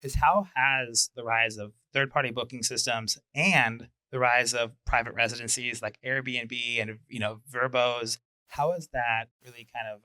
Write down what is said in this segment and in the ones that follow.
is how has the rise of third-party booking systems and the rise of private residencies like Airbnb and Verbos, how has that really kind of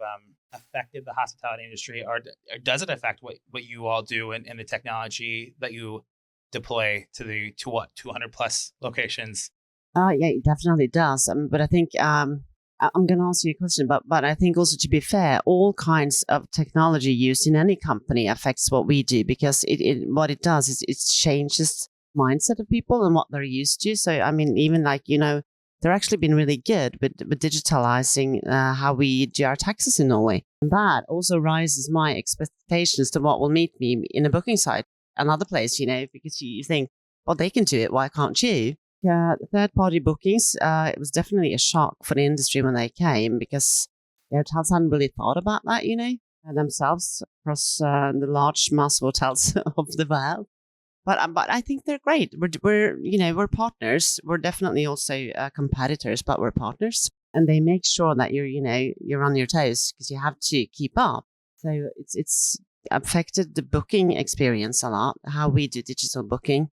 affected the hospitality industry, or does it affect what you all do and the technology that you deploy to what 200 plus locations? Yeah, it definitely does. But I think I'm going to answer your question, but I think also, to be fair, all kinds of technology used in any company affects what we do, because what it does is it changes mindset of people and what they're used to. So I mean, even like they're actually been really good with digitalizing how we do our taxes in Norway. And that also rises my expectations to what will meet me in a booking site, another place, because you think, well, they can do it, why can't you? Yeah, third-party bookings, it was definitely a shock for the industry when they came, because the hotels hadn't really thought about that, themselves across the large mass hotels of the world. But I think they're great. We're partners. We're definitely also competitors, but we're partners, and they make sure that you're on your toes, because you have to keep up. So it's affected the booking experience a lot, how we do digital booking,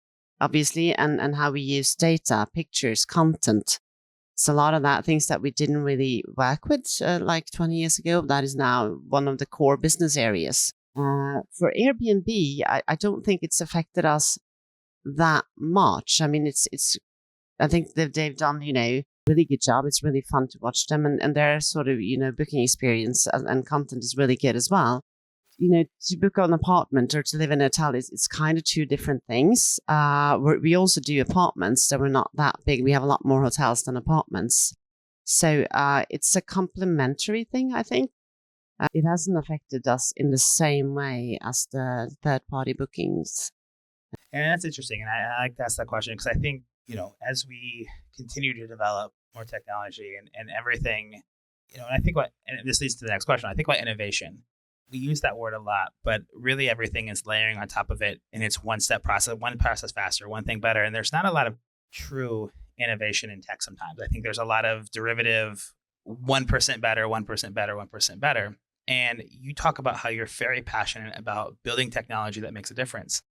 obviously, and how we use data, pictures, content. It's a lot of that things that we didn't really work with like 20 years ago. That is now one of the core business areas. For Airbnb, I don't think it's affected us that much. I mean, I think they've done, really good job. It's really fun to watch them, and their sort of, booking experience and content is really good as well. To book an apartment or to live in a hotel it's kind of two different things. We also do apartments, so we're not that big. We have a lot more hotels than apartments. So it's a complementary thing, I think. It hasn't affected us in the same way as the third party bookings. And that's interesting. And I like to ask that question because I think, as we continue to develop more technology and everything, and I think and this leads to the next question, I think about innovation. We use that word a lot, but really everything is layering on top of it. And it's one process faster, one thing better. And there's not a lot of true innovation in tech sometimes. I think there's a lot of derivative, 1% better, 1% better, 1% better. And you talk about how you're very passionate about building technology that makes a difference.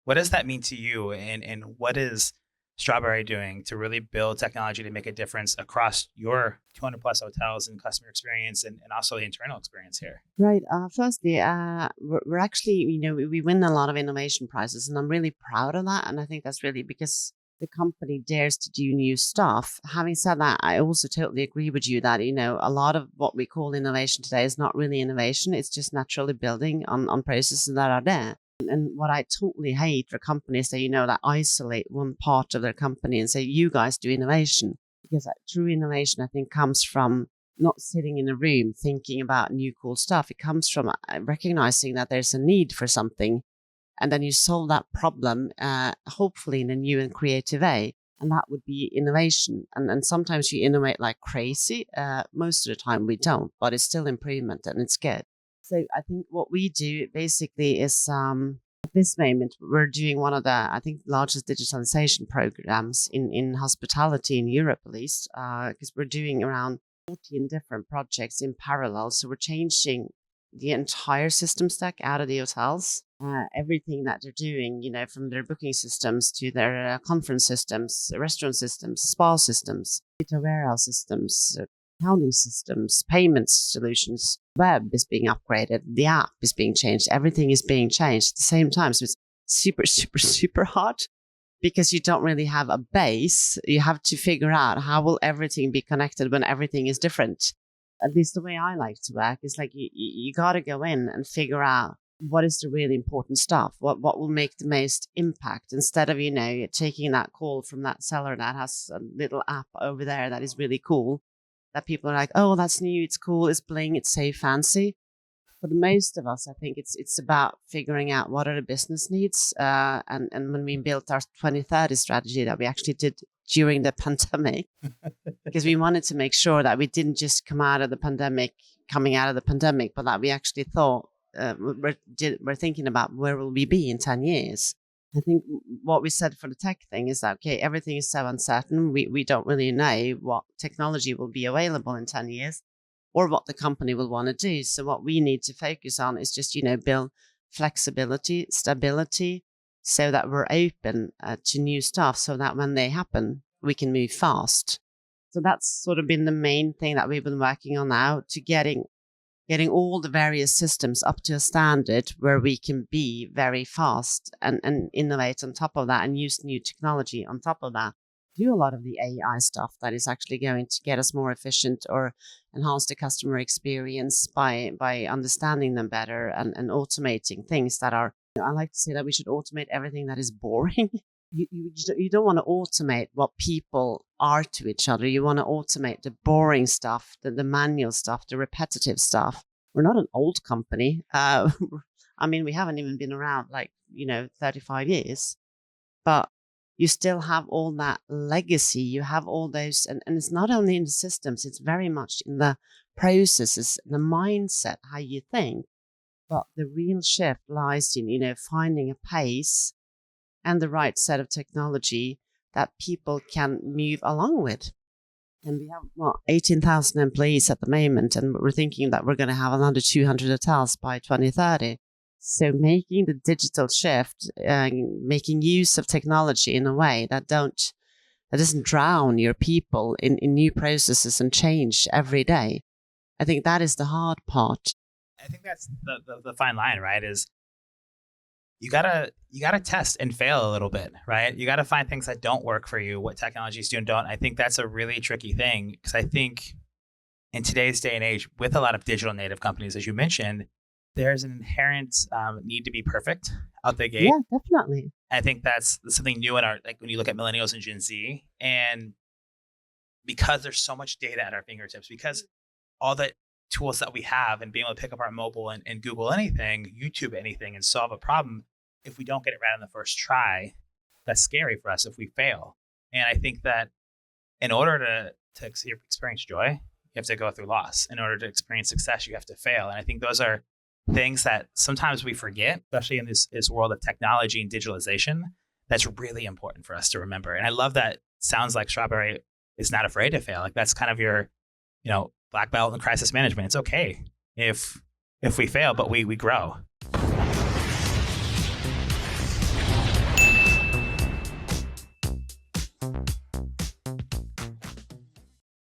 What does that mean to you? And what is Strawberry doing to really build technology to make a difference across your 200 plus hotels and customer experience and also the internal experience here? Right. Firstly, we're actually, we win a lot of innovation prizes, and I'm really proud of that. And I think that's really because the company dares to do new stuff. Having said that, I also totally agree with you that, a lot of what we call innovation today is not really innovation. It's just naturally building on processes that are there. And what I totally hate for companies that, that isolate one part of their company and say, you guys do innovation. Because true innovation, I think, comes from not sitting in a room thinking about new cool stuff. It comes from recognizing that there's a need for something, and then you solve that problem, hopefully in a new and creative way. And that would be innovation. And sometimes you innovate like crazy. Most of the time we don't, but it's still improvement and it's good. So I think what we do basically is, at this moment, we're doing one of the, I think, largest digitalization programs in hospitality in Europe, at least, because we're doing around 14 different projects in parallel. So we're changing the entire system stack out of the hotels, everything that they're doing, from their booking systems to their conference systems, restaurant systems, spa systems, data warehouse systems, accounting systems, payment solutions. Web is being upgraded. The app is being changed. Everything is being changed at the same time. So it's super, super, super hard because you don't really have a base. You have to figure out how will everything be connected when everything is different. At least the way I like to work is like you got to go in and figure out what is the really important stuff, what will make the most impact, instead of, taking that call from that seller that has a little app over there that is really cool, that people are like, oh, that's new, it's cool, it's bling, it's so fancy. For the most of us, I think it's about figuring out what are the business needs. And when we built our 2030 strategy that we actually did during the pandemic, because we wanted to make sure that we didn't just coming out of the pandemic, but that we actually thought, we're thinking about where will we be in 10 years. I think what we said for the tech thing is that, okay, everything is so uncertain. We don't really know what technology will be available in 10 years or what the company will want to do. So what we need to focus on is just, build flexibility, stability, so that we're open to new stuff, so that when they happen, we can move fast. So that's sort of been the main thing that we've been working on now, to getting all the various systems up to a standard where we can be very fast and innovate on top of that, and use new technology on top of that. Do a lot of the AI stuff that is actually going to get us more efficient or enhance the customer experience by understanding them better, and automating things that are, I like to say that we should automate everything that is boring. You don't want to automate what people are to each other. You want to automate the boring stuff, the manual stuff, the repetitive stuff. We're not an old company. I mean, we haven't even been around 35 years, but you still have all that legacy. You have all those, and it's not only in the systems, it's very much in the processes, the mindset, how you think. But the real shift lies in, finding a pace and the right set of technology that people can move along with. And we have 18,000 employees at the moment, and we're thinking that we're going to have another 200 hotels by 2030. So making the digital shift, making use of technology in a way that doesn't drown your people in new processes and change every day. I think that is the hard part. I think that's the fine line, right? Is you gotta test and fail a little bit, right? You gotta find things that don't work for you, what technologies do and don't. I think that's a really tricky thing, because I think in today's day and age, with a lot of digital native companies, as you mentioned, there's an inherent need to be perfect out the gate. Yeah, definitely. I think that's something new in our, like when you look at millennials and Gen Z, and because there's so much data at our fingertips, because all the tools that we have, and being able to pick up our mobile and Google anything, YouTube anything, and solve a problem, if we don't get it right on the first try, that's scary for us if we fail. And I think that in order to experience joy, you have to go through loss. In order to experience success, you have to fail. And I think those are things that sometimes we forget, especially in this world of technology and digitalization. That's really important for us to remember. And I love that. Sounds like Strawberry is not afraid to fail. Like that's kind of your, black belt in crisis management. It's okay if we fail, but we grow.